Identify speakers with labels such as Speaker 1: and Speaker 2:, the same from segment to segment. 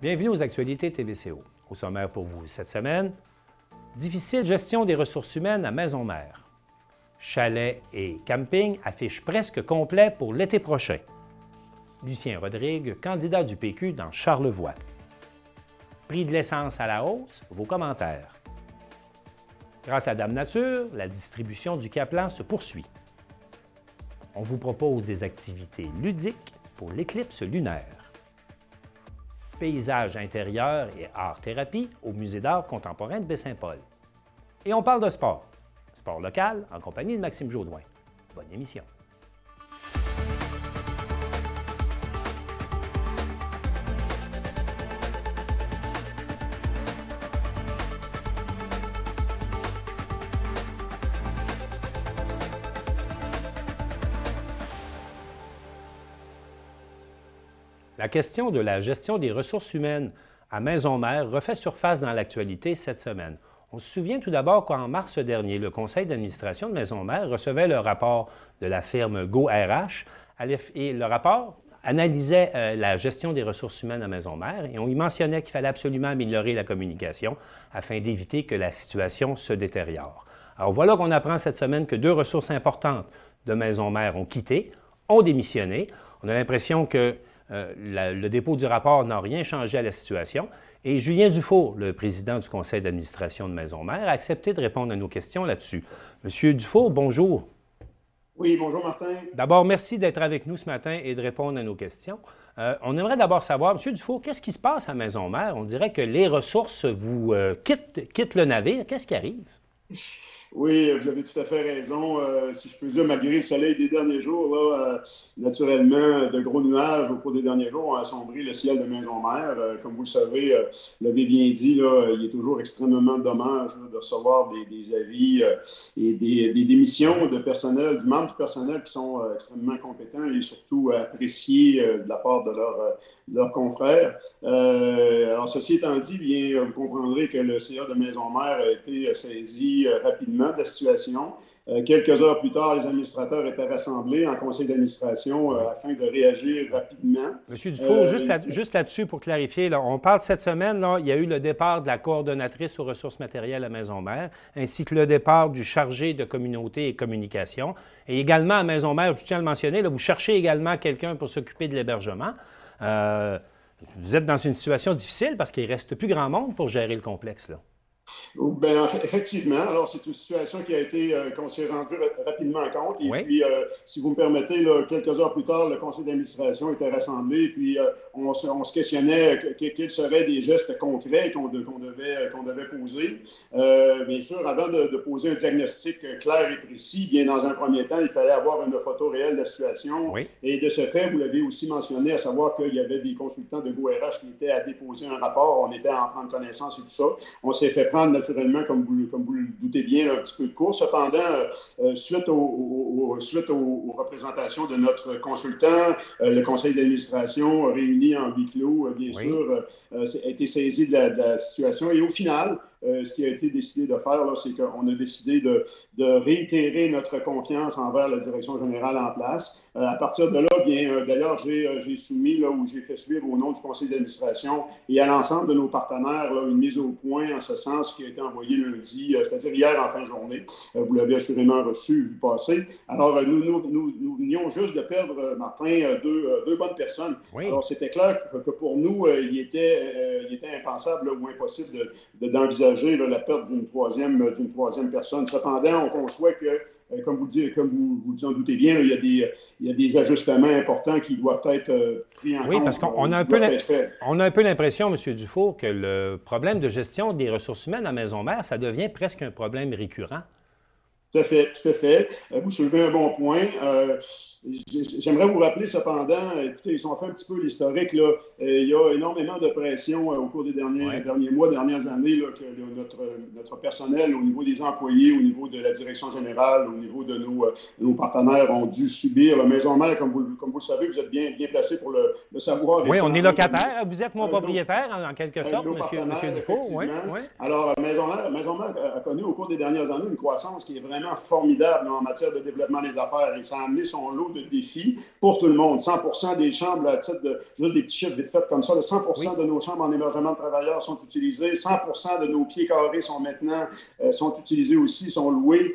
Speaker 1: Bienvenue aux actualités TVCO. Au sommaire pour vous cette semaine, difficile gestion des ressources humaines à Maisons-Mères. Chalets et camping affichent presque complet pour l'été prochain. Lucien Rodrigue, candidat du PQ dans Charlevoix. Prix de l'essence à la hausse, vos commentaires. Grâce à Dame Nature, la distribution du Caplan se poursuit. On vous propose des activités ludiques pour l'éclipse lunaire. Paysage intérieur et art-thérapie au Musée d'art contemporain de Baie-Saint-Paul. Et on parle de sport. Sport local en compagnie de Maxime Jodoin. Bonne émission. La question de la gestion des ressources humaines à Maisons-Mères refait surface dans l'actualité cette semaine. On se souvient tout d'abord qu'en mars dernier, le conseil d'administration de Maisons-Mères recevait le rapport de la firme GoRH et le rapport analysait la gestion des ressources humaines à Maisons-Mères et on y mentionnait qu'il fallait absolument améliorer la communication afin d'éviter que la situation se détériore. Alors voilà qu'on apprend cette semaine que 2 ressources importantes de Maisons-Mères ont quitté, ont démissionné. On a l'impression que le dépôt du rapport n'a rien changé à la situation. Et Julien Dufour, le président du conseil d'administration de Maisons-Mères, a accepté de répondre à nos questions là-dessus. Monsieur Dufour, bonjour.
Speaker 2: Oui, bonjour Martin.
Speaker 1: D'abord, merci d'être avec nous ce matin et de répondre à nos questions. On aimerait d'abord savoir, Monsieur Dufour, qu'est-ce qui se passe à Maisons-Mères? On dirait que les ressources vous quittent le navire. Qu'est-ce qui arrive?
Speaker 2: Oui, vous avez tout à fait raison. Si je peux dire, malgré le soleil des derniers jours, là, naturellement, de gros nuages au cours des derniers jours ont assombri le ciel de Maisons-Mères. Comme vous le savez, l'avez bien dit, là, il est toujours extrêmement dommage là, de recevoir des avis et des démissions de personnel, du membre du personnel qui sont extrêmement compétents et surtout appréciés de la part de leurs confrères. Alors, ceci étant dit, bien, vous comprendrez que le CA de Maisons-Mères a été saisi rapidement de la situation. Quelques heures plus tard, les administrateurs étaient rassemblés en conseil d'administration afin de réagir rapidement.
Speaker 1: Monsieur Dufour, juste là-dessus pour clarifier, là, on parle cette semaine, là, il y a eu le départ de la coordonnatrice aux ressources matérielles à Maisons-Mères, ainsi que le départ du chargé de communauté et communication. Et également à Maisons-Mères, je tiens à le mentionner, là, vous cherchez également quelqu'un pour s'occuper de l'hébergement. Vous êtes dans une situation difficile parce qu'il ne reste plus grand monde pour gérer le complexe, là.
Speaker 2: Bien, effectivement. Alors, c'est une situation qui a été, qu'on s'est rendu rapidement compte. Et
Speaker 1: oui.
Speaker 2: puis, si vous me permettez, là, quelques heures plus tard, le conseil d'administration était rassemblé. Puis, on se questionnait quels seraient des gestes concrets qu'on devait poser. Bien sûr, avant de poser un diagnostic clair et précis, bien, dans un premier temps, il fallait avoir une photo réelle de la situation.
Speaker 1: Oui.
Speaker 2: Et de ce fait, vous l'avez aussi mentionné, à savoir qu'il y avait des consultants de GoRH qui étaient à déposer un rapport. On était à en prendre connaissance et tout ça. On s'est fait prendre naturellement, comme vous le doutez bien, un petit peu de cours. Cependant, suite aux représentations de notre consultant, le conseil d'administration réuni en huis clos, bien sûr, a été saisi de la situation. Et au final, ce qui a été décidé de faire, là, c'est qu'on a décidé de réitérer notre confiance envers la direction générale en place. À partir de là, bien, d'ailleurs, j'ai soumis, là, ou j'ai fait suivre au nom du conseil d'administration et à l'ensemble de nos partenaires, là, une mise au point en ce sens qui a été envoyée lundi, c'est-à-dire hier en fin de journée. Vous l'avez assurément reçu, vu passer. Alors, nous venions juste de perdre, Martin, deux bonnes personnes.
Speaker 1: Oui.
Speaker 2: Alors, c'était clair que pour nous, il était impensable là, ou impossible d'envisager la perte d'une troisième personne. Cependant, on conçoit que, comme vous en doutez bien, là, il y a des ajustements importants qui doivent être pris en compte.
Speaker 1: Oui, parce qu'on a un peu l'impression, M. Dufour, que le problème de gestion des ressources humaines à Maisons-Mères, ça devient presque un problème récurrent.
Speaker 2: Tout à fait. Vous soulevez un bon point. J'aimerais vous rappeler cependant, écoutez, ils ont fait un petit peu l'historique, là. Il y a énormément de pression au cours des derniers mois, dernières années, là, que notre personnel, au niveau des employés, au niveau de la direction générale, au niveau de nos partenaires, ont dû subir. La Maisons-Mères, comme vous le savez, vous êtes bien placé pour le savoir.
Speaker 1: Oui, on est locataire. Vous êtes mon propriétaire, en quelque sorte, M. Dufour. Oui.
Speaker 2: Alors, Maisons-Mères a connu au cours des dernières années une croissance qui est vraiment vraiment formidable en matière de développement des affaires et ça a amené son lot de défis pour tout le monde. 100% des chambres, à titre de juste des petits chiffres vite fait comme ça, 100% de nos chambres en hébergement de travailleurs sont utilisées, 100% de nos pieds carrés sont maintenant sont utilisés aussi, sont loués.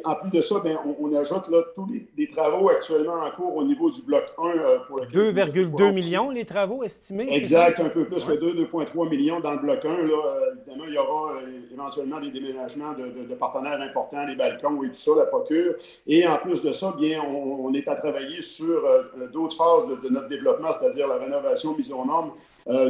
Speaker 2: En plus de ça, bien, on ajoute là, tous les travaux actuellement en cours au niveau du bloc 1 pour le
Speaker 1: 2,2 millions les travaux estimés.
Speaker 2: Exact, un peu plus que 2,3 millions dans le bloc 1. Là, évidemment, il y aura éventuellement des déménagements de partenaires importants, les balcons et tout ça, la procure. Et en plus de ça, bien, on est à travailler sur d'autres phases de notre développement, c'est-à-dire la rénovation mise aux normes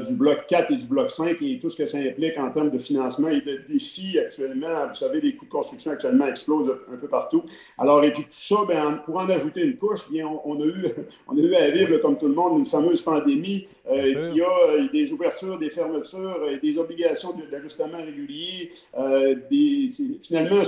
Speaker 2: du bloc 4 et du bloc 5 et tout ce que ça implique en termes de financement et de défis actuellement. Vous savez, les coûts de construction actuellement explosent un peu partout. Alors, et puis tout ça, bien, pour en ajouter une couche, bien, on a eu à vivre, comme tout le monde, une fameuse pandémie qui a des ouvertures, des fermetures, et des obligations d'ajustement régulier. Finalement,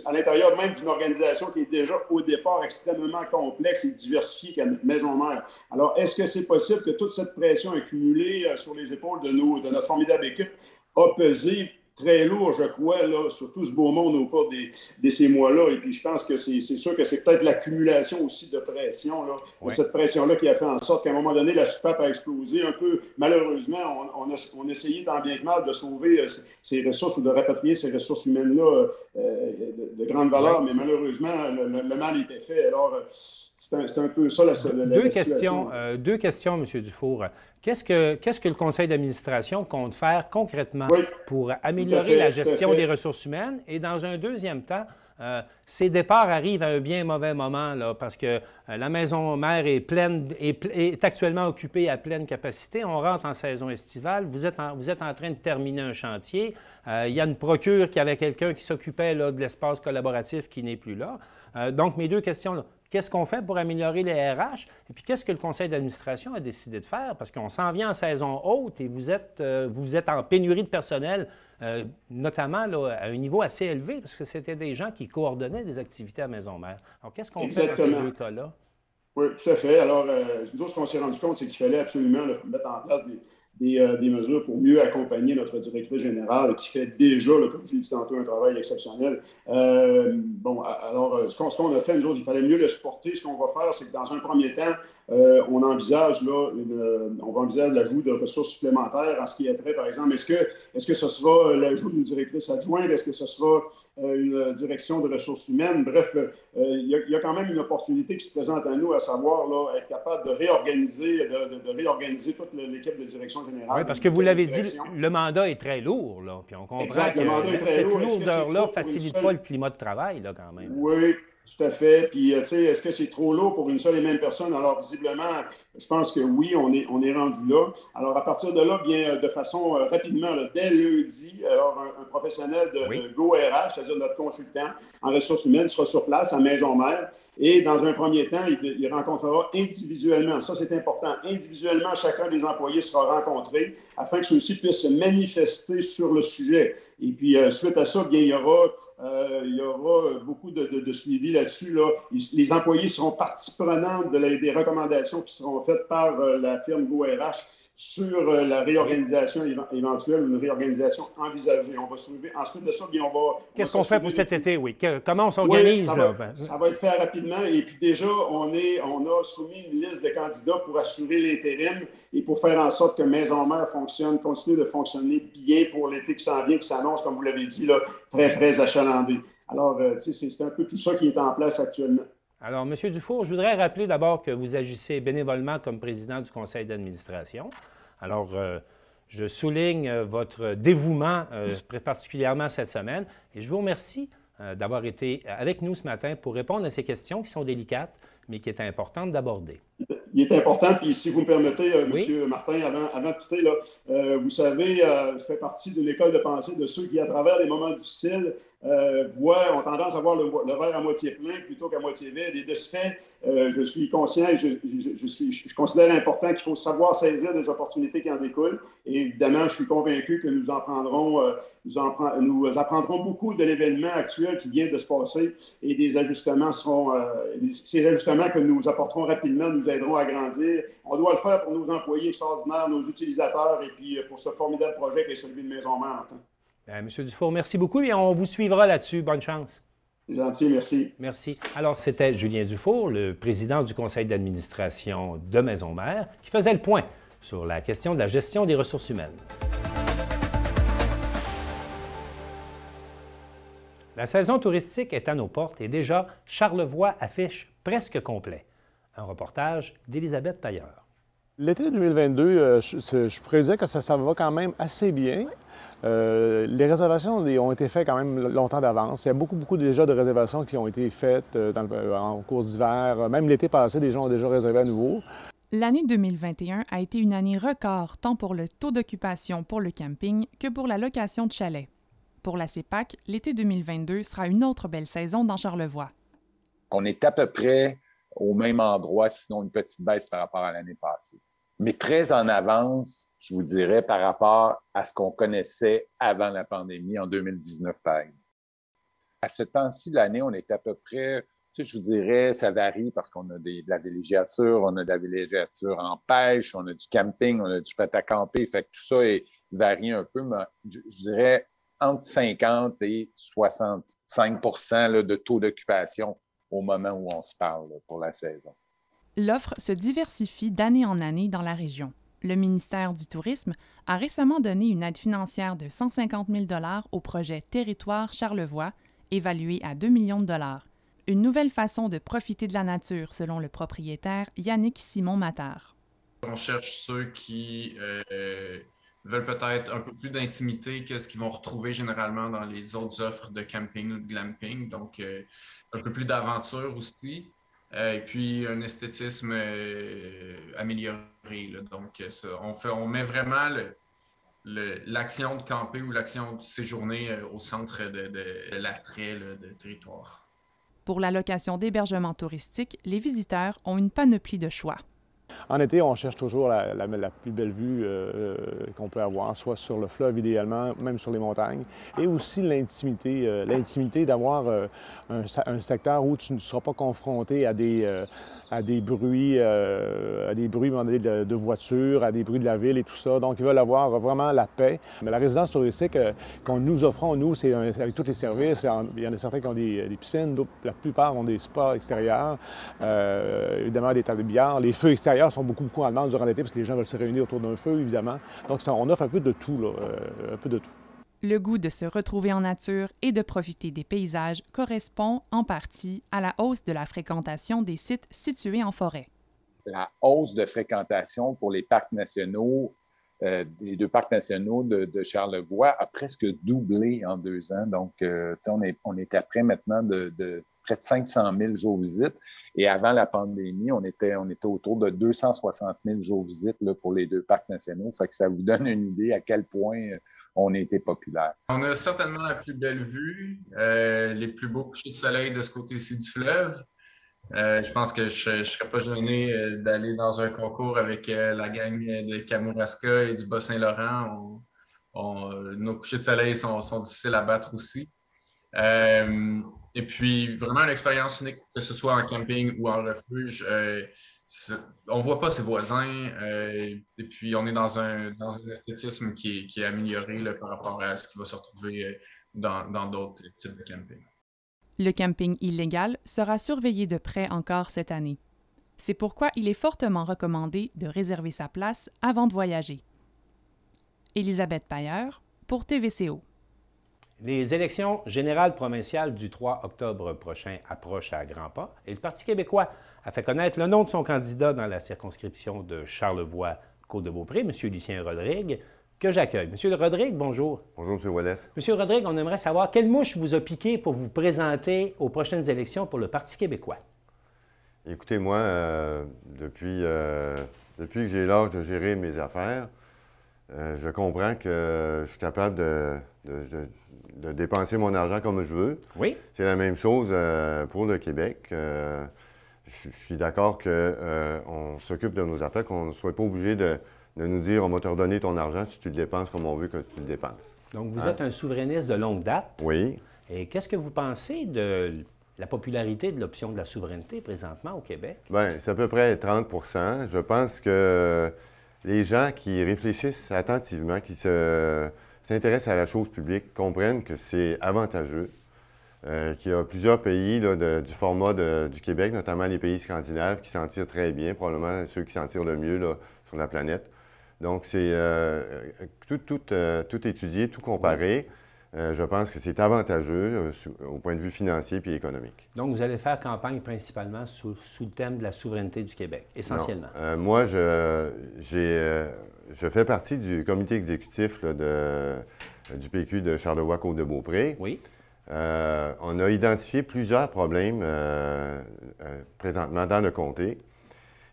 Speaker 2: à l'intérieur même d'une organisation qui est déjà au départ extrêmement complexe et diversifiée comme Maison Mère. Alors, est-ce que c'est possible que toute cette pression accumulée sur les épaules de notre formidable équipe a pesé très lourd, je crois, là, sur tout ce beau monde au cours de ces mois-là. Et puis, je pense que c'est sûr que c'est peut-être l'accumulation aussi de pression, là, de cette pression-là qui a fait en sorte qu'à un moment donné, la soupape a explosé un peu. Malheureusement, on a essayé tant bien que mal de sauver ces ressources ou de rapatrier ces ressources humaines-là de grande valeur, mais malheureusement, le mal était fait. Alors, c'est un peu ça la situation.
Speaker 1: Deux questions, M. Dufour. Qu'est-ce que le conseil d'administration compte faire concrètement pour améliorer la gestion des ressources humaines? Et dans un deuxième temps, ces départs arrivent à un bien mauvais moment là, parce que la maison mère est actuellement occupée à pleine capacité. On rentre en saison estivale. Vous êtes en train de terminer un chantier. Il y a une procure qui avait quelqu'un qui s'occupait de l'espace collaboratif qui n'est plus là. Donc, mes deux questions, là. Qu'est-ce qu'on fait pour améliorer les RH? Et puis, qu'est-ce que le conseil d'administration a décidé de faire? Parce qu'on s'en vient en saison haute et vous êtes en pénurie de personnel, notamment là, à un niveau assez élevé, parce que c'était des gens qui coordonnaient des activités à Maison-Mère. Alors, qu'est-ce qu'on fait dans ces deux cas-là?
Speaker 2: Oui, tout à fait. Alors, nous, ce qu'on s'est rendu compte, c'est qu'il fallait absolument mettre en place des mesures pour mieux accompagner notre directrice générale qui fait déjà, comme je l'ai dit tantôt, un travail exceptionnel. Alors, ce qu'on a fait, nous autres, il fallait mieux le supporter. Ce qu'on va faire, c'est que dans un premier temps, on envisage l'ajout de ressources supplémentaires en ce qui est trait, par exemple. Est-ce que ce sera l'ajout d'une directrice adjointe? Est-ce que ce sera une direction de ressources humaines? Bref, il y a quand même une opportunité qui se présente à nous, à savoir là, être capable de réorganiser toute l'équipe de direction générale.
Speaker 1: Oui, parce que vous l'avez dit, le mandat est très lourd, là. Puis on comprend que
Speaker 2: le mandat est très lourd.
Speaker 1: Cette lourdeur-là ne facilite pas le climat de travail, là, quand même.
Speaker 2: Oui. Tout à fait. Puis, tu sais, est-ce que c'est trop lourd pour une seule et même personne? Alors, visiblement, je pense que oui, on est rendu là. Alors, à partir de là, bien, de façon rapidement, là, dès lundi, alors, un professionnel de GoRH, c'est-à-dire notre consultant en ressources humaines, sera sur place à Maison-Mère. Et dans un premier temps, il rencontrera individuellement, ça c'est important, individuellement, chacun des employés sera rencontré afin que ceux-ci puissent se manifester sur le sujet. Et puis, suite à ça, bien, il y aura beaucoup de suivi là-dessus. Là. Les employés seront partie prenante des recommandations qui seront faites par la firme GoRH sur la réorganisation éventuelle ou une réorganisation envisagée. On va soulever. Ensuite de ça, bien,
Speaker 1: qu'est-ce qu'on fait pour cet été? Oui. Comment on s'organise?
Speaker 2: Ça va être fait rapidement. Et puis déjà, on a soumis une liste de candidats pour assurer l'intérim et pour faire en sorte que Maison-Mère continue de fonctionner bien pour l'été qui s'en vient, qui s'annonce, comme vous l'avez dit, là, très, très achalandé. Alors, c'est un peu tout ça qui est en place actuellement.
Speaker 1: Alors, M. Dufour, je voudrais rappeler d'abord que vous agissez bénévolement comme président du conseil d'administration. Alors, je souligne votre dévouement, particulièrement cette semaine, et je vous remercie d'avoir été avec nous ce matin pour répondre à ces questions qui sont délicates, mais qui est importante d'aborder.
Speaker 2: Il est important, puis si vous me permettez, M. Martin, avant de quitter, là, vous savez, je fais partie d'une école de pensée de ceux qui, à travers les moments difficiles, ont tendance à voir le verre à moitié plein plutôt qu'à moitié vide. Et de ce fait, je suis conscient et je considère important qu'il faut savoir saisir des opportunités qui en découlent. Et évidemment, je suis convaincu que nous apprendrons beaucoup de l'événement actuel qui vient de se passer et des ajustements ces ajustements que nous apporterons rapidement nous aideront à grandir. On doit le faire pour nos employés extraordinaires, nos utilisateurs et puis pour ce formidable projet qui est celui de Maison-Mère.
Speaker 1: Bien, M. Dufour, merci beaucoup et on vous suivra là-dessus. Bonne chance.
Speaker 2: C'est gentil, merci.
Speaker 1: Merci. Alors, c'était Julien Dufour, le président du conseil d'administration de Maison Mère, qui faisait le point sur la question de la gestion des ressources humaines. La saison touristique est à nos portes et déjà, Charlevoix affiche presque complet. Un reportage d'Élisabeth Tailleur.
Speaker 3: L'été 2022, je prédisais que ça va quand même assez bien. Les réservations ont été faites quand même longtemps d'avance. Il y a beaucoup déjà de réservations qui ont été faites en cours d'hiver. Même l'été passé, des gens ont déjà réservé à nouveau.
Speaker 4: L'année 2021 a été une année record tant pour le taux d'occupation pour le camping que pour la location de chalets. Pour la CEPAC, l'été 2022 sera une autre belle saison dans Charlevoix.
Speaker 5: On est à peu près au même endroit, sinon une petite baisse par rapport à l'année passée. Mais très en avance, je vous dirais, par rapport à ce qu'on connaissait avant la pandémie en 2019, par exemple. À ce temps-ci de l'année, on est à peu près, je vous dirais, ça varie parce qu'on a de la villégiature, on a de la villégiature en pêche, on a du camping, on a du prêt à camper, fait que tout ça varie un peu, mais je dirais entre 50 et 65 % de taux d'occupation au moment où on se parle pour la saison.
Speaker 4: L'offre se diversifie d'année en année dans la région. Le ministère du Tourisme a récemment donné une aide financière de 150 000 $ au projet Territoire Charlevoix, évalué à 2 millions de dollars. Une nouvelle façon de profiter de la nature, selon le propriétaire Yannick Simon-Matard.
Speaker 6: On cherche ceux qui veulent peut-être un peu plus d'intimité que ce qu'ils vont retrouver généralement dans les autres offres de camping ou de glamping. Donc, un peu plus d'aventure aussi. Et puis, un esthétisme amélioré. Là. Donc, on met vraiment l'action de camper ou l'action de séjourner au centre de l'attrait de territoire.
Speaker 4: Pour la location d'hébergement touristique, les visiteurs ont une panoplie de choix.
Speaker 3: En été, on cherche toujours la plus belle vue qu'on peut avoir, soit sur le fleuve idéalement, même sur les montagnes, et aussi l'intimité d'avoir un secteur où tu ne seras pas confronté à des bruits de voitures, à des bruits de la ville et tout ça. Donc, ils veulent avoir vraiment la paix. Mais la résidence touristique qu'on nous offrons, nous, c'est avec tous les services. Il y en a certains qui ont des piscines, d'autres, la plupart ont des spas extérieurs, évidemment des tables de billard. Les feux extérieurs sont beaucoup en demande durant l'été parce que les gens veulent se réunir autour d'un feu, évidemment. Donc, on offre un peu de tout, là, un peu de tout.
Speaker 4: Le goût de se retrouver en nature et de profiter des paysages correspond en partie à la hausse de la fréquentation des sites situés en forêt.
Speaker 5: La hausse de fréquentation pour les parcs nationaux, les 2 parcs nationaux de Charlevoix a presque doublé en 2 ans. Donc, on est après maintenant de près de 500 000 jours visites. Et avant la pandémie, on était autour de 260 000 jours visites là, pour les 2 parcs nationaux. Fait que ça vous donne une idée à quel point on a été populaire.
Speaker 6: On a certainement la plus belle vue, les plus beaux couchers de soleil de ce côté-ci du fleuve. Je pense que je ne serais pas gêné d'aller dans un concours avec la gang de Kamouraska et du Bas-Saint-Laurent. Nos couchers de soleil sont difficiles à battre aussi. Et puis, vraiment une expérience unique, que ce soit en camping ou en refuge. On ne voit pas ses voisins. Et puis, on est dans un esthétisme qui est amélioré là, par rapport à ce qui va se retrouver dans d'autres types de camping.
Speaker 4: Le camping illégal sera surveillé de près encore cette année. C'est pourquoi il est fortement recommandé de réserver sa place avant de voyager. Élisabeth Tailleur pour TVCO.
Speaker 1: Les élections générales provinciales du 3 octobre prochain approchent à grands pas et le Parti québécois a fait connaître le nom de son candidat dans la circonscription de Charlevoix-Côte-de-Beaupré, M. Lucien Rodrigue, que j'accueille. M. Rodrigue, bonjour.
Speaker 7: Bonjour, M. Ouellet.
Speaker 1: M. Rodrigue, on aimerait savoir quelle mouche vous a piqué pour vous présenter aux prochaines élections pour le Parti québécois.
Speaker 7: Écoutez, moi, depuis que j'ai l'âge de gérer mes affaires, je comprends que je suis capable de dépenser mon argent comme je veux.
Speaker 1: Oui.
Speaker 7: C'est la même chose pour le Québec. Je suis d'accord qu'on s'occupe de nos affaires, qu'on ne soit pas obligé de nous dire « on va te redonner ton argent si tu le dépenses comme on veut que tu le dépenses ».
Speaker 1: Donc, vous êtes un souverainiste de longue date.
Speaker 7: Oui.
Speaker 1: Et qu'est-ce que vous pensez de la popularité de l'option de la souveraineté présentement au Québec?
Speaker 7: Bien, c'est à peu près 30 %. Je pense que les gens qui réfléchissent attentivement, qui s'intéressent à la chose publique, comprennent que c'est avantageux. qu'il y a plusieurs pays là, du format du Québec, notamment les pays scandinaves, qui s'en tirent très bien, probablement ceux qui s'en tirent le mieux là, sur la planète. Donc, c'est tout étudié, tout comparé. Je pense que c'est avantageux au point de vue financier et économique.
Speaker 1: Donc, vous allez faire campagne principalement sous le thème de la souveraineté du Québec, essentiellement.
Speaker 7: Moi, je fais partie du comité exécutif là, du PQ de Charlevoix-Côte-de-Beaupré.
Speaker 1: Oui.
Speaker 7: On a identifié plusieurs problèmes présentement dans le comté.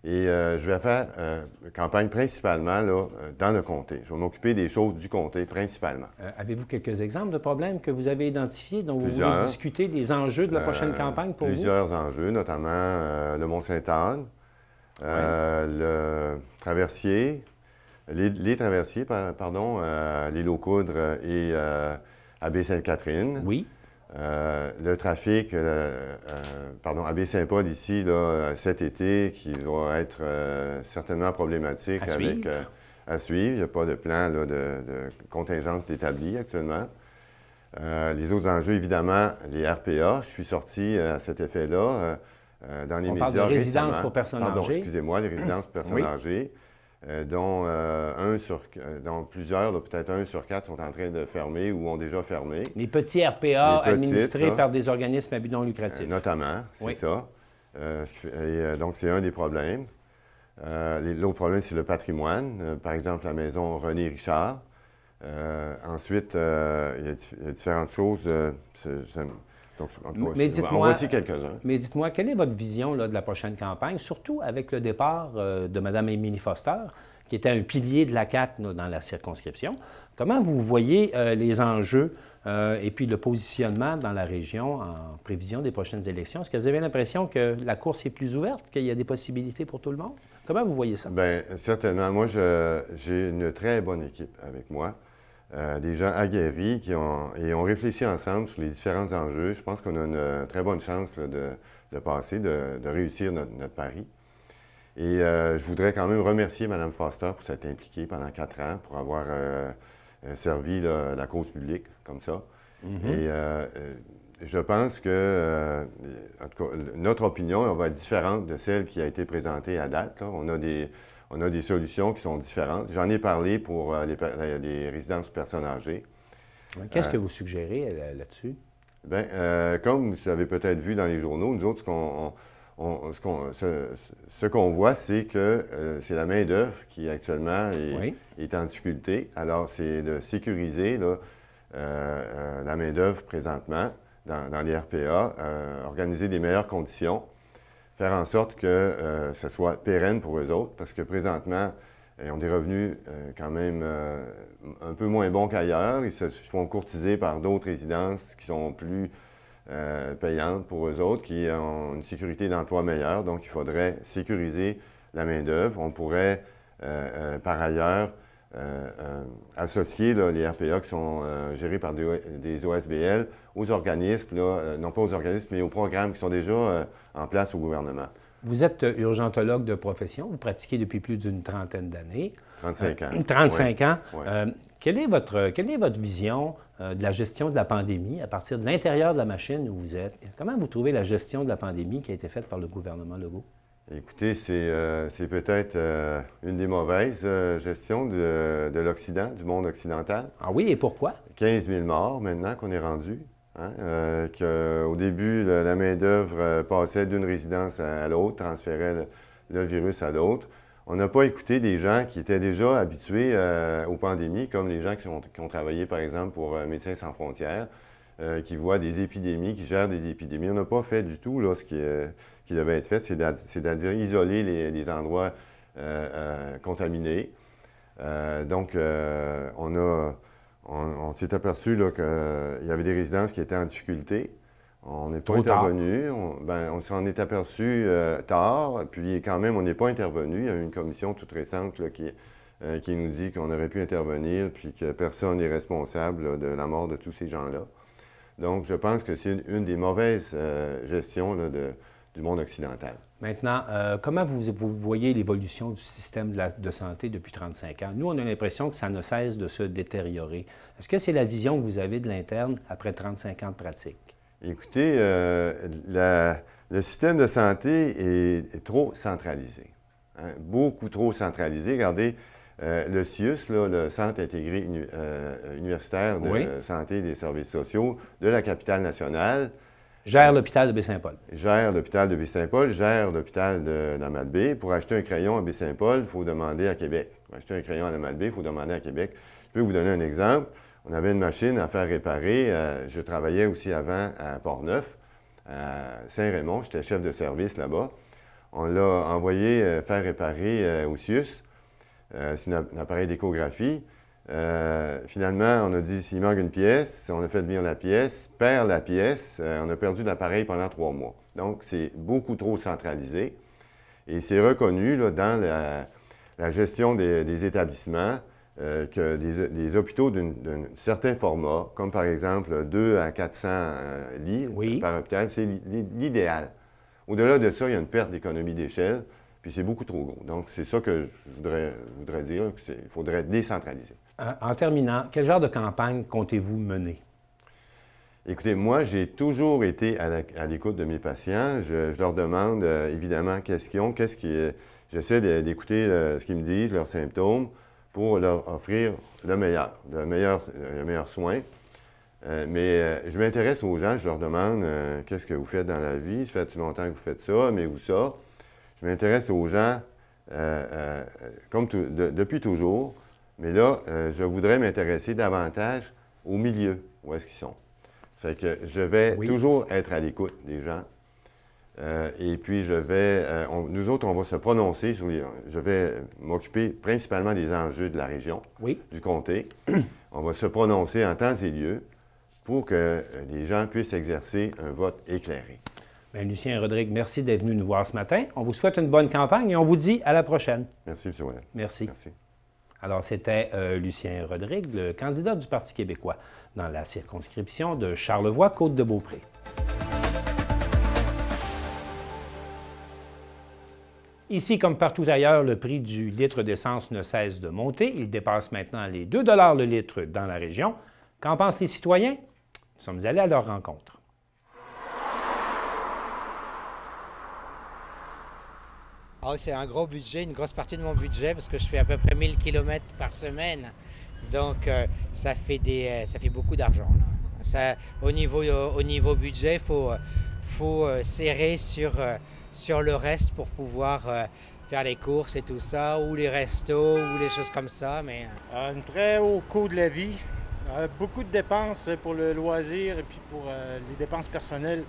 Speaker 7: Et je vais faire campagne principalement là, dans le comté. Je vais m'occuper des choses du comté principalement.
Speaker 1: Avez-vous quelques exemples de problèmes que vous avez identifiés dont vous voulez discuter des enjeux de la prochaine campagne pour
Speaker 7: plusieurs enjeux, notamment le Mont-Sainte-Anne, le traversier, les traversiers, pardon, l'île aux Coudres et à Baie-Sainte-Catherine.
Speaker 1: Oui.
Speaker 7: Le trafic, à Baie-Saint-Paul ici, là, cet été, qui va être certainement problématique à suivre. Il n'y a pas de plan là, de contingence établi actuellement. Les autres enjeux, évidemment, les RPA. Je suis sorti à cet effet-là dans les médias récemment.
Speaker 1: On parle de résidences pour personnes âgées.
Speaker 7: Excusez-moi, les résidences pour personnes âgées. Dont plusieurs, peut-être 1 sur 4, sont en train de fermer ou ont déjà fermé.
Speaker 1: Les petits RPA administrés par des organismes à but non lucratif.
Speaker 7: Notamment, c'est ça. Donc, c'est un des problèmes. L'autre problème, c'est le patrimoine. Par exemple, la maison René Richard. Ensuite, il y a différentes choses. Donc, en tout cas, on voici quelques-uns.
Speaker 1: Mais dites-moi, quelle est votre vision là, de la prochaine campagne, surtout avec le départ de Mme Émilie Foster, qui était un pilier de la CAQ là, dans la circonscription? Comment vous voyez les enjeux et puis le positionnement dans la région en prévision des prochaines élections? Est-ce que vous avez l'impression que la course est plus ouverte, qu'il y a des possibilités pour tout le monde? Comment vous voyez ça?
Speaker 7: Bien, certainement. Moi, j'ai une très bonne équipe avec moi. Des gens aguerris qui ont réfléchi ensemble sur les différents enjeux. Je pense qu'on a une très bonne chance là, de passer, de réussir notre pari. Et je voudrais quand même remercier Mme Foster pour s'être impliquée pendant 4 ans, pour avoir servi là, la cause publique comme ça. Et je pense que, en tout cas, notre opinion elle va être différente de celle qui a été présentée à date. Là. On a des solutions qui sont différentes. J'en ai parlé pour les résidences pour personnes âgées.
Speaker 1: Qu'est-ce que vous suggérez là-dessus?
Speaker 7: Bien, comme vous avez peut-être vu dans les journaux, nous autres, ce qu'on voit, c'est que c'est la main-d'œuvre qui actuellement est en difficulté. Alors, c'est de sécuriser là, la main-d'œuvre présentement dans les RPA, organiser des meilleures conditions, faire en sorte que ce soit pérenne pour eux autres, parce que présentement, ils ont des revenus quand même un peu moins bons qu'ailleurs. Ils se font courtiser par d'autres résidences qui sont plus payantes pour eux autres, qui ont une sécurité d'emploi meilleure. Donc, il faudrait sécuriser la main-d'œuvre. On pourrait, par ailleurs, associer là, les RPA qui sont gérés par des OSBL aux organismes, là, non pas aux organismes, mais aux programmes qui sont déjà en place au gouvernement.
Speaker 1: Vous êtes urgentologue de profession, vous pratiquez depuis plus d'une trentaine d'années.
Speaker 7: 35 ans.
Speaker 1: 35 ans.
Speaker 7: Oui.
Speaker 1: Quelle est votre vision de la gestion de la pandémie à partir de l'intérieur de la machine où vous êtes? Comment vous trouvez la gestion de la pandémie qui a été faite par le gouvernement Legault?
Speaker 7: Écoutez, c'est peut-être une des mauvaises gestions de l'Occident, du monde occidental.
Speaker 1: Ah oui, et pourquoi?
Speaker 7: 15 000 morts maintenant qu'on est rendu. Hein? Qu'au début, la main-d'œuvre passait d'une résidence à l'autre, transférait le virus à l'autre. On n'a pas écouté des gens qui étaient déjà habitués aux pandémies, comme les gens qui ont travaillé, par exemple, pour Médecins sans frontières, qui voient des épidémies, qui gèrent des épidémies. On n'a pas fait du tout là, ce qui devait être fait, c'est-à-dire isoler les endroits contaminés. Donc, on s'est aperçu qu'il y avait des résidences qui étaient en difficulté. On n'est pas intervenu. On s'en est aperçu tard, puis quand même, on n'est pas intervenu. Il y a eu une commission toute récente là, qui nous dit qu'on aurait pu intervenir, puis que personne n'est responsable là, de la mort de tous ces gens-là. Donc, je pense que c'est une des mauvaises gestions là, du monde occidental.
Speaker 1: Maintenant, comment vous voyez l'évolution du système de santé depuis 35 ans? Nous, on a l'impression que ça ne cesse de se détériorer. Est-ce que c'est la vision que vous avez de l'interne après 35 ans de pratique?
Speaker 7: Écoutez, le système de santé est trop centralisé, hein, beaucoup trop centralisé. Regardez, le CIUS, là, le Centre intégré universitaire de santé et des services sociaux de la capitale nationale,
Speaker 1: Gère l'hôpital de Baie-Saint-Paul.
Speaker 7: Gère l'hôpital de Baie-Saint-Paul, gère l'hôpital d'Amalbaie. Pour acheter un crayon à Baie-Saint-Paul, il faut demander à Québec. Pour acheter un crayon à Amalbaie, il faut demander à Québec. Je peux vous donner un exemple. On avait une machine à faire réparer. Je travaillais aussi avant à Port-Neuf, à Saint-Raymond. J'étais chef de service là-bas. On l'a envoyé faire réparer au CIUS. C'est un appareil d'échographie. Finalement, on a dit s'il manque une pièce, on a fait venir la pièce, perd la pièce, on a perdu l'appareil pendant 3 mois. Donc, c'est beaucoup trop centralisé. Et c'est reconnu là, dans la gestion des établissements que des hôpitaux d'un certain format, comme par exemple 2 à 400 lits par hôpital, c'est l'idéal. Au-delà de ça, il y a une perte d'économie d'échelle, puis c'est beaucoup trop gros. Donc, c'est ça que je voudrais dire, qu'il faudrait décentraliser.
Speaker 1: En terminant, quel genre de campagne comptez-vous mener?
Speaker 7: Écoutez, moi, j'ai toujours été à l'écoute de mes patients. Je leur demande, évidemment, qu'est-ce qu'ils ont, j'essaie d'écouter ce qu'ils me disent, leurs symptômes, pour leur offrir le meilleur soin. Mais je m'intéresse aux gens, je leur demande qu'est-ce que vous faites dans la vie, ça fait longtemps que vous faites ça, mais où ça? Je m'intéresse aux gens depuis toujours, mais là, je voudrais m'intéresser davantage au milieu, où est-ce qu'ils sont. Fait que je vais toujours être à l'écoute des gens. Et puis, nous autres, on va se prononcer sur je vais m'occuper principalement des enjeux de la région, du comté. On va se prononcer en temps et lieu pour que les gens puissent exercer un vote éclairé.
Speaker 1: Bien, Lucien Rodrigue, merci d'être venu nous voir ce matin. On vous souhaite une bonne campagne et on vous dit à la prochaine.
Speaker 7: Merci, M. Ouellet.
Speaker 1: Merci.
Speaker 7: Merci.
Speaker 1: Alors, c'était Lucien Rodrigue, le candidat du Parti québécois dans la circonscription de Charlevoix-Côte-de-Beaupré. Ici, comme partout ailleurs, le prix du litre d'essence ne cesse de monter. Il dépasse maintenant les 2 $ le litre dans la région. Qu'en pensent les citoyens? Nous sommes allés à leur rencontre.
Speaker 8: Oh, c'est un gros budget, une grosse partie de mon budget parce que je fais à peu près 1000 km par semaine. Donc, ça fait beaucoup d'argent. Au niveau budget, il faut serrer sur le reste pour pouvoir faire les courses et tout ça, ou les restos, ou les choses comme ça. Mais
Speaker 9: un très haut coût de la vie, beaucoup de dépenses pour le loisir et puis pour les dépenses personnelles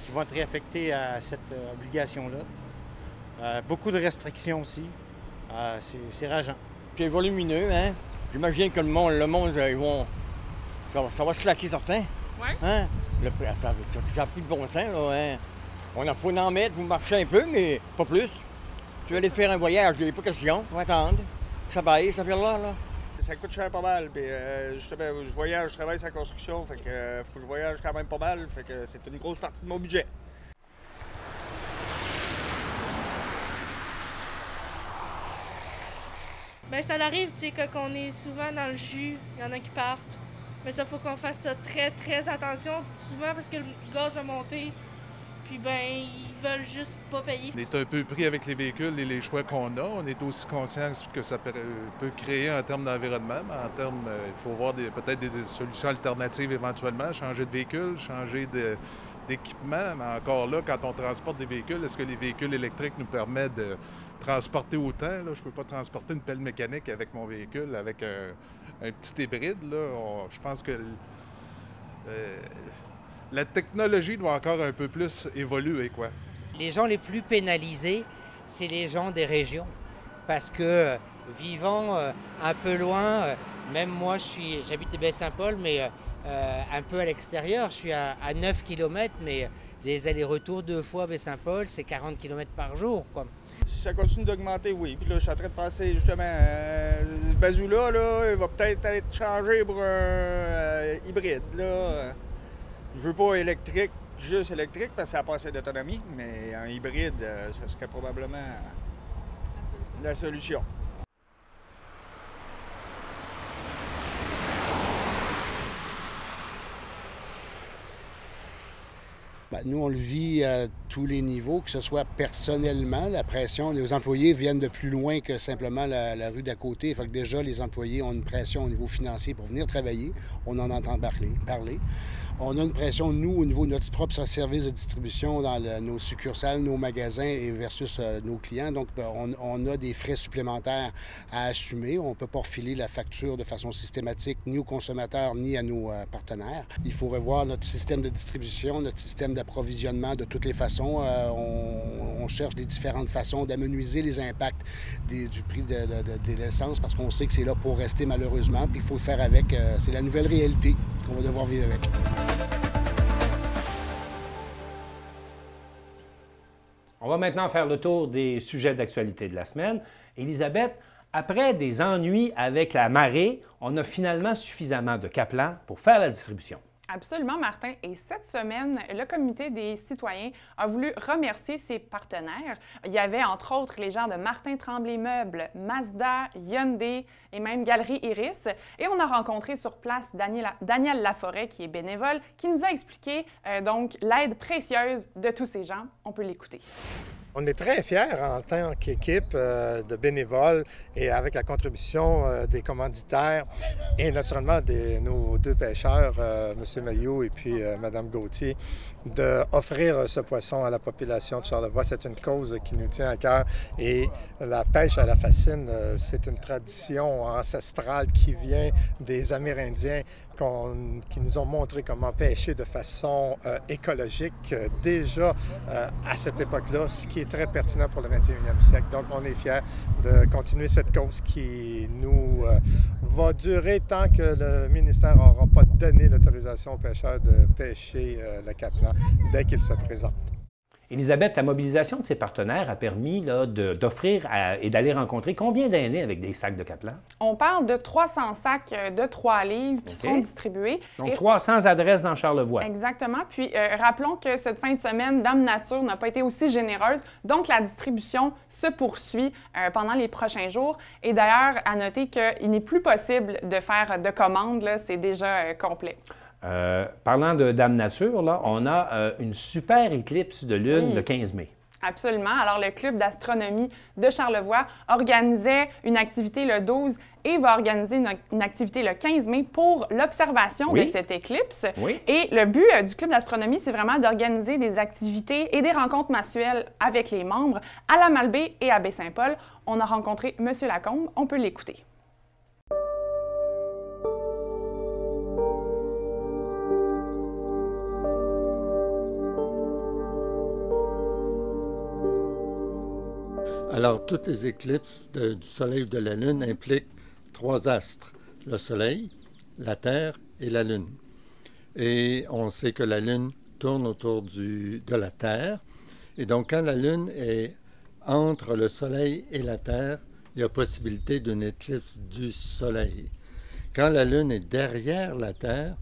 Speaker 9: qui vont être réaffectées à cette obligation-là. Beaucoup de restrictions aussi. C'est rageant.
Speaker 10: C'est volumineux, hein? J'imagine que le monde, ça va se laquer certains.
Speaker 11: Oui.
Speaker 10: Hein? Ça n'a plus de bon sens, là, hein? Faut en mettre, vous marchez un peu, mais pas plus. Tu veux aller faire un voyage, il n'y a pas question. On va attendre. Ça baisse, ça fait là.
Speaker 12: Ça coûte cher pas mal. Puis, je voyage, je travaille sur la construction, fait que faut que je voyage quand même pas mal. Fait que c'est une grosse partie de mon budget.
Speaker 11: Bien, ça arrive, tu sais, qu'on est souvent dans le jus, il y en a qui partent. Mais ça, faut qu'on fasse ça très, très attention, souvent parce que le gaz a monté. Puis, ben, ils veulent juste pas payer.
Speaker 13: On est un peu pris avec les véhicules et les choix qu'on a. On est aussi conscient que ça peut créer en termes d'environnement, mais en termes, il faut voir peut-être des solutions alternatives éventuellement, changer de véhicule, changer d'équipement. Mais encore là, quand on transporte des véhicules, est-ce que les véhicules électriques nous permettent de transporter autant? Là? Je ne peux pas transporter une pelle mécanique avec mon véhicule, avec un petit hybride. Là. Je pense que la technologie doit encore un peu plus évoluer, quoi.
Speaker 8: Les gens les plus pénalisés, c'est les gens des régions. Parce que vivant un peu loin, même moi j'habite à Baie-Saint-Paul, mais un peu à l'extérieur, je suis à 9 km, mais les allers-retours 2 fois à Baie-Saint-Paul, c'est 40 km par jour, quoi.
Speaker 12: Si ça continue d'augmenter, oui. Puis là, je suis en train de passer justement, ce bazou-là, il va peut-être être changé pour un hybride, là. Je veux pas juste électrique, parce que ça a pas assez d'autonomie, mais un hybride, ça serait probablement la solution.
Speaker 14: Bien, nous, on le vit à tous les niveaux, que ce soit personnellement, la pression. Les employés viennent de plus loin que simplement la rue d'à côté. Fait que déjà, les employés ont une pression au niveau financier pour venir travailler. On en entend parler. On a une pression, nous, au niveau de notre propre service de distribution dans nos succursales, nos magasins et versus nos clients. Donc, on a des frais supplémentaires à assumer. On ne peut pas refiler la facture de façon systématique ni aux consommateurs ni à nos partenaires. Il faut revoir notre système de distribution, notre système d'approvisionnement de toutes les façons. On cherche des différentes façons d'amenuiser les impacts du prix de l'essence parce qu'on sait que c'est là pour rester malheureusement. Puis il faut le faire avec. C'est la nouvelle réalité qu'on va devoir vivre avec.
Speaker 1: On va maintenant faire le tour des sujets d'actualité de la semaine. Élisabeth, après des ennuis avec la marée, on a finalement suffisamment de Caplan pour faire la distribution.
Speaker 4: Absolument, Martin. Et cette semaine, le Comité des citoyens a voulu remercier ses partenaires. Il y avait, entre autres, les gens de Martin Tremblay Meubles, Mazda, Hyundai et même Galerie Iris. Et on a rencontré sur place Daniel Laforêt, qui est bénévole, qui nous a expliqué donc l'aide précieuse de tous ces gens. On peut l'écouter.
Speaker 15: On est très fiers en tant qu'équipe de bénévoles et avec la contribution des commanditaires et naturellement de nos deux pêcheurs, M. Mailloux et puis Mme Gauthier, d'offrir ce poisson à la population de Charlevoix. C'est une cause qui nous tient à cœur et la pêche à la fascine, c'est une tradition ancestrale qui vient des Amérindiens qui nous ont montré comment pêcher de façon écologique déjà à cette époque-là, ce qui est très pertinent pour le 21e siècle. Donc, on est fiers de continuer cette cause qui nous va durer tant que le ministère n'aura pas donné l'autorisation aux pêcheurs de pêcher le Caplan dès qu'il se présente.
Speaker 1: Élisabeth, la mobilisation de ses partenaires a permis d'offrir et d'aller rencontrer combien d'aînés avec des sacs de Caplan?
Speaker 4: On parle de 300 sacs de 3 livres qui seront distribués.
Speaker 1: Donc, 300 adresses dans Charlevoix.
Speaker 4: Exactement. Puis, rappelons que cette fin de semaine, Dame Nature n'a pas été aussi généreuse. Donc, la distribution se poursuit pendant les prochains jours. Et d'ailleurs, à noter qu'il n'est plus possible de faire de commandes. C'est déjà complet.
Speaker 1: Parlant de Dame Nature, là, on a une super éclipse de lune le 15 mai.
Speaker 4: Absolument. Alors, le Club d'astronomie de Charlevoix organisait une activité le 12 et va organiser une activité le 15 mai pour l'observation de cette éclipse. Et le but du Club d'astronomie, c'est vraiment d'organiser des activités et des rencontres mensuelles avec les membres à la Malbaie et à Baie-Saint-Paul. On a rencontré M. Lacombe. On peut l'écouter.
Speaker 16: Alors, toutes les éclipses du Soleil ou de la Lune impliquent 3 astres, le Soleil, la Terre et la Lune. Et on sait que la Lune tourne autour de la Terre. Et donc, quand la Lune est entre le Soleil et la Terre, il y a possibilité d'une éclipse du Soleil. Quand la Lune est derrière la Terre,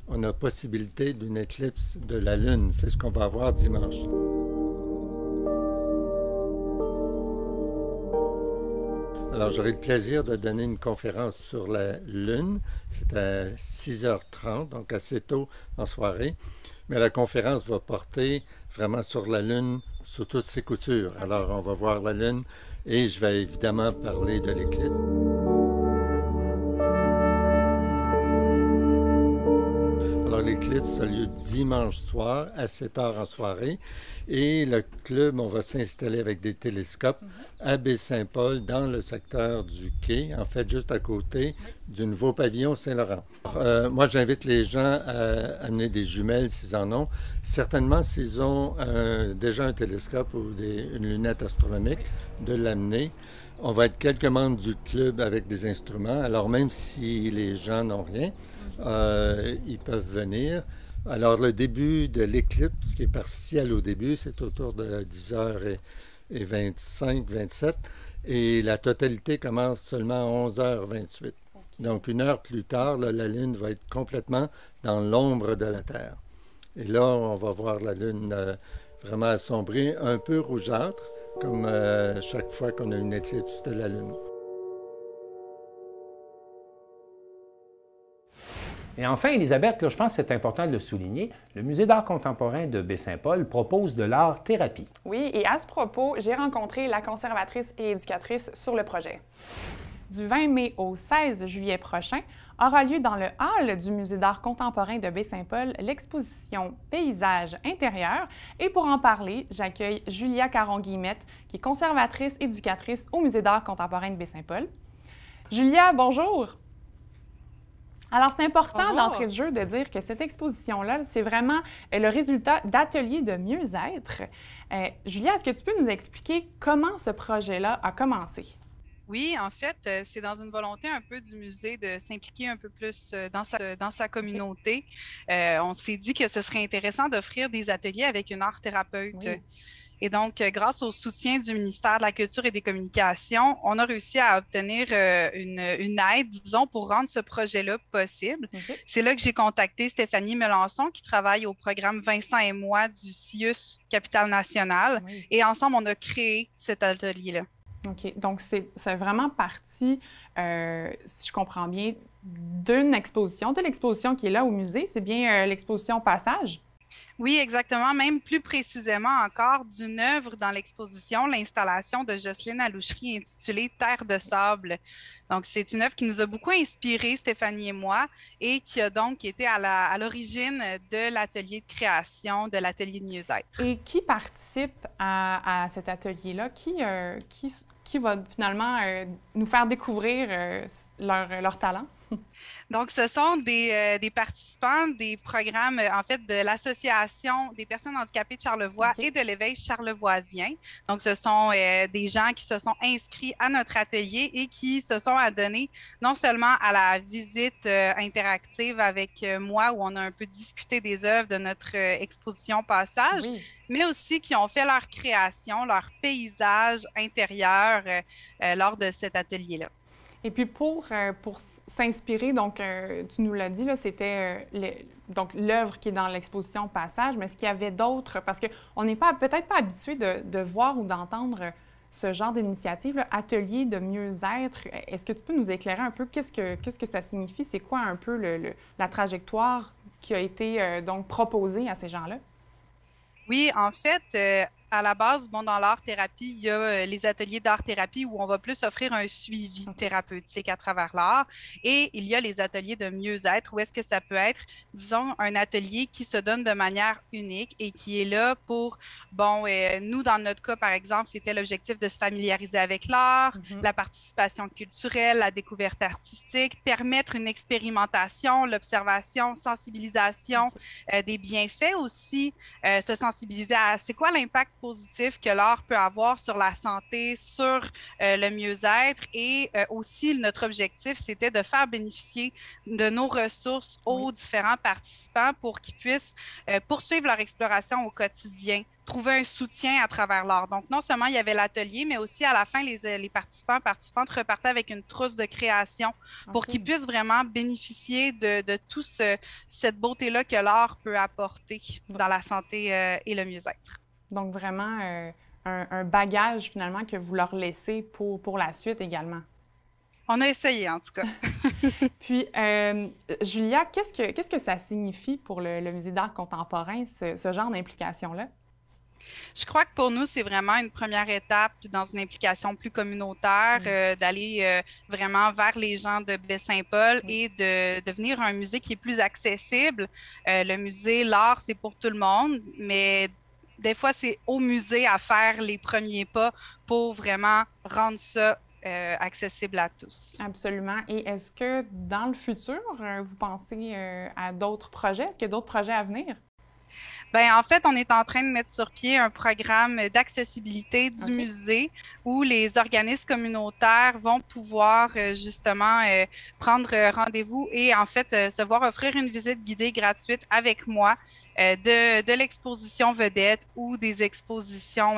Speaker 16: on a possibilité d'une éclipse de la Lune. C'est ce qu'on va avoir dimanche. Alors, j'aurai le plaisir de donner une conférence sur la Lune. C'est à 6h30, donc assez tôt en soirée. Mais la conférence va porter vraiment sur la Lune sous toutes ses coutures. Alors, on va voir la Lune et je vais évidemment parler de l'éclipse. Alors, l'éclipse a lieu dimanche soir à 7h en soirée. Et le club, on va s'installer avec des télescopes à Baie-Saint-Paul, dans le secteur du quai, en fait, juste à côté du nouveau pavillon Saint-Laurent. Moi, j'invite les gens à amener des jumelles s'ils en ont. Certainement, s'ils ont déjà un télescope ou une lunette astronomique, de l'amener. On va être quelques membres du club avec des instruments. Alors, même si les gens n'ont rien, ils peuvent venir. Alors, le début de l'éclipse, qui est partiel au début, c'est autour de 10h25, 27, et la totalité commence seulement à 11h28. Donc, 1 heure plus tard, là, la Lune va être complètement dans l'ombre de la Terre. Et là, on va voir la Lune vraiment assombrie, un peu rougeâtre, comme chaque fois qu'on a une éclipse de la Lune.
Speaker 1: Et enfin, Elisabeth, là, je pense que c'est important de le souligner, le Musée d'art contemporain de Baie-Saint-Paul propose de l'art-thérapie.
Speaker 4: Oui, et à ce propos, j'ai rencontré la conservatrice et éducatrice sur le projet. Du 20 mai au 16 juillet prochain, aura lieu dans le hall du Musée d'art contemporain de Baie-Saint-Paul l'exposition Paysages intérieurs. Et pour en parler, j'accueille Julia Caron-Guillemette, qui est conservatrice éducatrice au Musée d'art contemporain de Baie-Saint-Paul. Julia, bonjour! Alors, c'est important d'entrée de jeu de dire que cette exposition-là, c'est vraiment le résultat d'ateliers de mieux-être. Julia, est-ce que tu peux nous expliquer comment ce projet-là a commencé?
Speaker 17: Oui, en fait, c'est dans une volonté un peu du musée de s'impliquer un peu plus dans sa communauté. On s'est dit que ce serait intéressant d'offrir des ateliers avec une art-thérapeute. Oui. Et donc, grâce au soutien du ministère de la Culture et des Communications, on a réussi à obtenir une aide, disons, pour rendre ce projet-là possible. Okay. C'est là que j'ai contacté Stéphanie Melançon, qui travaille au programme Vincent et moi du CIUS Capitale-Nationale. Oui. Et ensemble, on a créé cet atelier-là.
Speaker 4: OK. Donc, c'est vraiment parti, si je comprends bien, de l'exposition qui est là au musée. C'est bien l'exposition Passage?
Speaker 17: Oui, exactement. Même plus précisément encore, d'une œuvre dans l'exposition, l'installation de Jocelyne Aloucherie intitulée « Terre de sable ». Donc, c'est une œuvre qui nous a beaucoup inspiré, Stéphanie et moi, et qui a donc été à l'origine de l'atelier de création, de l'atelier de mieux-être.
Speaker 4: Et qui participe à cet atelier-là? Qui va finalement nous faire découvrir leur talent?
Speaker 17: Donc, ce sont des participants des programmes, en fait, de l'Association des personnes handicapées de Charlevoix et de l'Éveil charlevoisien. Donc, ce sont des gens qui se sont inscrits à notre atelier et qui se sont adonnés non seulement à la visite interactive avec moi, où on a un peu discuté des œuvres de notre exposition Passage, mais aussi qui ont fait leur création, leur paysage intérieur lors de cet atelier-là.
Speaker 4: Et puis, pour s'inspirer, donc, tu nous l'as dit, c'était l'œuvre qui est dans l'exposition Passage, mais est-ce qu'il y avait d'autres? Parce qu'on n'est peut-être pas habitué de voir ou d'entendre ce genre d'initiative, atelier de mieux-être. Est-ce que tu peux nous éclairer un peu qu'est-ce que ça signifie? C'est quoi un peu la trajectoire qui a été donc proposée à ces gens-là?
Speaker 17: Oui, en fait, à la base, dans l'art-thérapie, il y a les ateliers d'art-thérapie où on va plus offrir un suivi thérapeutique à travers l'art. Et il y a les ateliers de mieux-être où est-ce que ça peut être, disons, un atelier qui se donne de manière unique et qui est là pour, nous, dans notre cas, par exemple, c'était l'objectif de se familiariser avec l'art, la participation culturelle, la découverte artistique, permettre une expérimentation, l'observation, sensibilisation, des bienfaits aussi, se sensibiliser à c'est quoi l'impact positif que l'art peut avoir sur la santé, sur le mieux-être et aussi notre objectif, c'était de faire bénéficier de nos ressources aux différents participants pour qu'ils puissent poursuivre leur exploration au quotidien, trouver un soutien à travers l'art. Donc, non seulement il y avait l'atelier, mais aussi à la fin, les participantes repartaient avec une trousse de création pour qu'ils puissent vraiment bénéficier de tout cette beauté-là que l'art peut apporter dans la santé et le mieux-être.
Speaker 4: Donc, vraiment un bagage, finalement, que vous leur laissez pour la suite également.
Speaker 17: On a essayé, en tout cas.
Speaker 4: Puis, Julia, qu'est-ce que ça signifie pour le Musée d'art contemporain, ce genre d'implication-là?
Speaker 17: Je crois que pour nous, c'est vraiment une première étape dans une implication plus communautaire, d'aller vraiment vers les gens de Baie-Saint-Paul et de devenir un musée qui est plus accessible. Le musée, l'art, c'est pour tout le monde, mais des fois, c'est au musée à faire les premiers pas pour vraiment rendre ça accessible à tous.
Speaker 4: Absolument. Et est-ce que dans le futur, vous pensez à d'autres projets? Est-ce qu'il y a d'autres projets à venir?
Speaker 17: Bien, en fait, on est en train de mettre sur pied un programme d'accessibilité du musée où les organismes communautaires vont pouvoir justement prendre rendez-vous et en fait se voir offrir une visite guidée gratuite avec moi de l'exposition vedette ou des expositions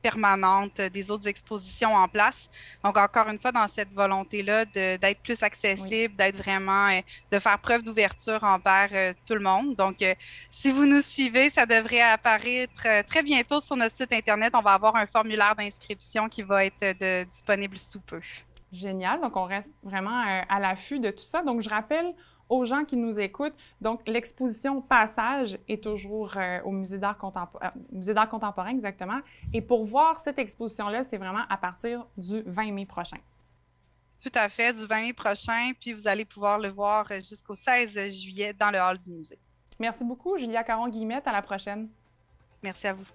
Speaker 17: permanente, des autres expositions en place. Donc, encore une fois, dans cette volonté-là d'être plus accessible, d'être vraiment, de faire preuve d'ouverture envers tout le monde. Donc, si vous nous suivez, ça devrait apparaître très bientôt sur notre site Internet. On va avoir un formulaire d'inscription qui va être disponible sous peu.
Speaker 4: Génial. Donc, on reste vraiment à l'affût de tout ça. Donc, je rappelle aux gens qui nous écoutent, donc l'exposition Passage est toujours au Musée d'art contemporain, exactement. Et pour voir cette exposition-là, c'est vraiment à partir du 20 mai prochain.
Speaker 17: Tout à fait, du 20 mai prochain, puis vous allez pouvoir le voir jusqu'au 16 juillet dans le hall du musée.
Speaker 4: Merci beaucoup, Julia Caron-Guillemette. À la prochaine.
Speaker 17: Merci à vous.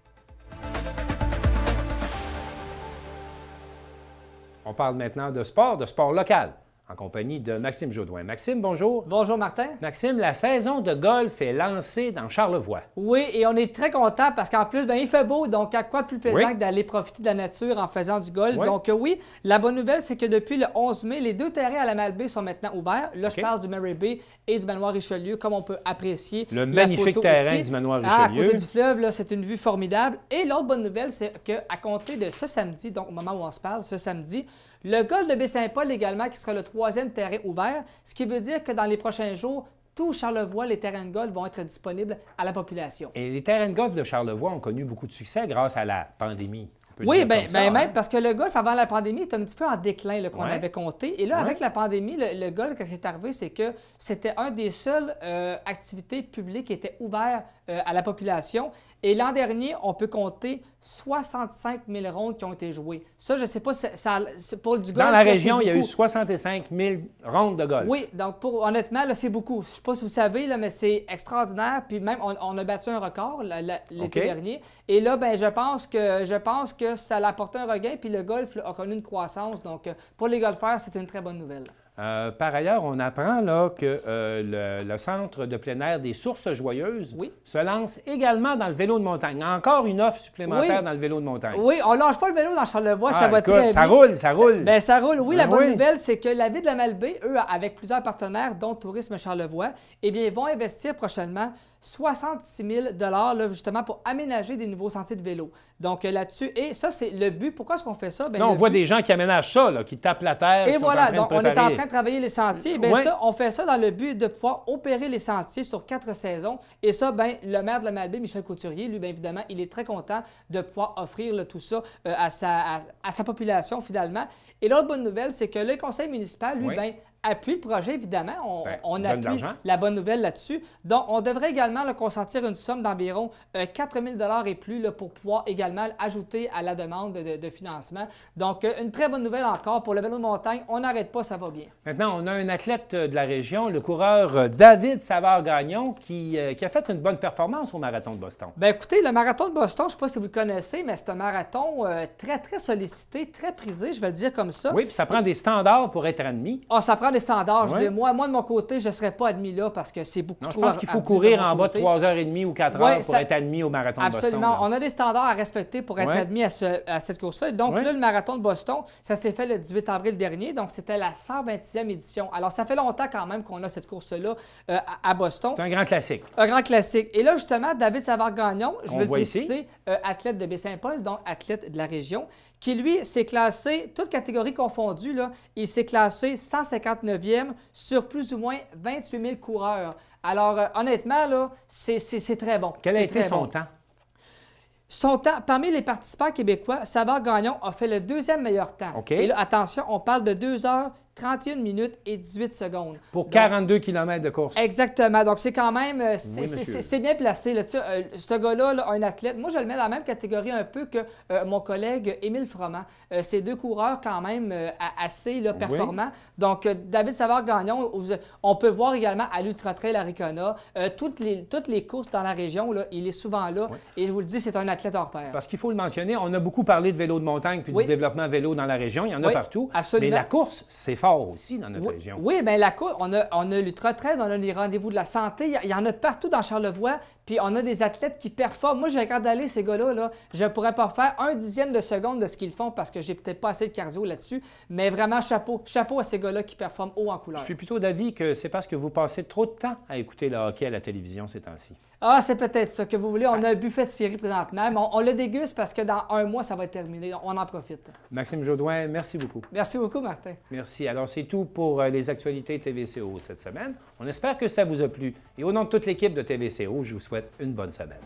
Speaker 1: On parle maintenant de sport local, en compagnie de Maxime Jodoin. Maxime, bonjour.
Speaker 18: Bonjour, Martin.
Speaker 1: Maxime, la saison de golf est lancée dans Charlevoix.
Speaker 18: Oui, et on est très contents parce qu'en plus, il fait beau, donc à quoi de plus plaisant que d'aller profiter de la nature en faisant du golf.
Speaker 1: Oui.
Speaker 18: Donc oui, la bonne nouvelle, c'est que depuis le 11 mai, les 2 terrains à la Malbaie sont maintenant ouverts. Là, je parle du Murray Bay et du manoir Richelieu, comme on peut apprécier
Speaker 1: le magnifique terrain du manoir Richelieu.
Speaker 18: À côté du fleuve, là, c'est une vue formidable. Et l'autre bonne nouvelle, c'est qu'à compter de ce samedi, donc au moment où on se parle, ce samedi, le golf de Baie-Saint-Paul également, qui sera le 3e terrain ouvert, ce qui veut dire que dans les prochains jours, tout Charlevoix, les terrains de golf vont être disponibles à la population.
Speaker 1: Et les terrains de golf de Charlevoix ont connu beaucoup de succès grâce à la pandémie.
Speaker 18: Oui, même parce que le golf, avant la pandémie, était un petit peu en déclin qu'on avait compté. Et là, avec la pandémie, le golf, ce qui est arrivé, c'est que c'était un des seules activités publiques qui était ouvert à la population. Et l'an dernier, on peut compter 65 000 rondes qui ont été jouées. Ça, je ne sais pas, c'est pour du golf.
Speaker 1: Dans la région, il y a eu 65 000 rondes de golf.
Speaker 18: Oui, donc honnêtement, c'est beaucoup. Je ne sais pas si vous savez, là, mais c'est extraordinaire. Puis même, on a battu un record l'été dernier. Et là, je pense que ça a apporté un regain. Puis le golf a connu une croissance. Donc, pour les golfeurs, c'est une très bonne nouvelle.
Speaker 1: Par ailleurs, on apprend là, que le centre de plein air des Sources Joyeuses se lance également dans le vélo de montagne. Encore une offre supplémentaire dans le vélo de montagne.
Speaker 18: Oui, on ne lâche pas le vélo dans Charlevoix, ça va très bien.
Speaker 1: Ça roule, ça roule.
Speaker 18: Ça roule, oui. La bonne nouvelle, c'est que la Ville de la Malbaie, eux, avec plusieurs partenaires, dont Tourisme Charlevoix, ils vont investir prochainement 66 000 $ justement pour aménager des nouveaux sentiers de vélo. Donc là-dessus, et ça, c'est le but. Pourquoi est-ce qu'on fait ça?
Speaker 1: On voit des gens qui aménagent ça, là, qui tapent la terre.
Speaker 18: Et voilà, donc on est en train de travailler les sentiers. Ça, on fait ça dans le but de pouvoir opérer les sentiers sur 4 saisons. Et ça, le maire de la Malbaie, Michel Couturier, lui, bien évidemment, il est très content de pouvoir offrir tout ça à sa population, finalement. Et l'autre bonne nouvelle, c'est que le conseil municipal, lui, appuie le projet, évidemment. On appuie la bonne nouvelle là-dessus. Donc, on devrait également consentir une somme d'environ 4 000 $ et plus pour pouvoir également ajouter à la demande de financement. Donc, une très bonne nouvelle encore pour le vélo de montagne. On n'arrête pas, ça va bien.
Speaker 1: Maintenant, on a un athlète de la région, le coureur David Savard-Gagnon, qui a fait une bonne performance au marathon de Boston.
Speaker 18: Écoutez, le marathon de Boston, je ne sais pas si vous le connaissez, mais c'est un marathon très, très sollicité, très prisé, je vais le dire comme ça.
Speaker 1: Oui, puis ça prend des standards pour être admis.
Speaker 18: Ça prend des standards. Je dis, moi, de mon côté, je ne serais pas admis là parce que c'est beaucoup trop.
Speaker 1: Je pense qu'il faut courir en bas de 3h30 ou 4 heures pour être admis au marathon de Boston.
Speaker 18: Absolument. On a des standards à respecter pour être admis à cette course-là. Donc là, le marathon de Boston, ça s'est fait le 18 avril dernier. Donc, c'était la 126e édition. Alors, ça fait longtemps quand même qu'on a cette course-là à Boston.
Speaker 1: C'est un grand classique.
Speaker 18: Un grand classique. Et là, justement, David Savard-Gagnon, je veux le préciser, athlète de Baie-Saint-Paul, donc athlète de la région, qui, lui, s'est classé, toutes catégories confondues, là, il s'est classé 159e sur plus ou moins 28 000 coureurs. Alors, honnêtement, là, c'est très bon.
Speaker 1: Quel a été son temps?
Speaker 18: Son temps, parmi les participants québécois, Savard-Gagnon a fait le 2e meilleur temps. Et là, attention, on parle de 2h31 minutes et 18 secondes.
Speaker 1: Pour 42 km de course.
Speaker 18: Exactement. Donc, c'est quand même... c'est bien placé. Là, ce gars-là, un athlète, moi, je le mets dans la même catégorie un peu que mon collègue Émile Froment. Ces 2 coureurs quand même assez performants. Donc, David Savard-Gagnon, on peut voir également à l'Ultra Trail Arikona. Toutes les courses dans la région, là, il est souvent là. Et je vous le dis, c'est un athlète hors pair.
Speaker 1: Parce qu'il faut le mentionner, on a beaucoup parlé de vélo de montagne puis du développement vélo dans la région. Il y en a partout.
Speaker 18: Absolument.
Speaker 1: Mais la course, c'est fort aussi dans notre région.
Speaker 18: Oui, bien la course, on a l'Ultra Trail, on a les rendez-vous de la santé. Il y en a partout dans Charlevoix. Puis on a des athlètes qui performent. Moi, je regarde aller ces gars-là, là, je ne pourrais pas faire 1/10 de seconde de ce qu'ils font parce que j'ai peut-être pas assez de cardio là-dessus. Mais vraiment, chapeau à ces gars-là qui performent haut en couleur.
Speaker 1: Je suis plutôt d'avis que c'est parce que vous passez trop de temps à écouter le hockey à la télévision ces temps-ci.
Speaker 18: Ah, c'est peut-être ça que vous voulez. On a un buffet de série présentement, mais on le déguste parce que dans 1 mois, ça va être terminé. On en profite.
Speaker 1: Maxime Jodoin, merci beaucoup.
Speaker 18: Merci beaucoup, Martin.
Speaker 1: Merci. Alors, c'est tout pour les actualités TVCO cette semaine. On espère que ça vous a plu. Et au nom de toute l'équipe de TVCO, je vous souhaite une bonne semaine.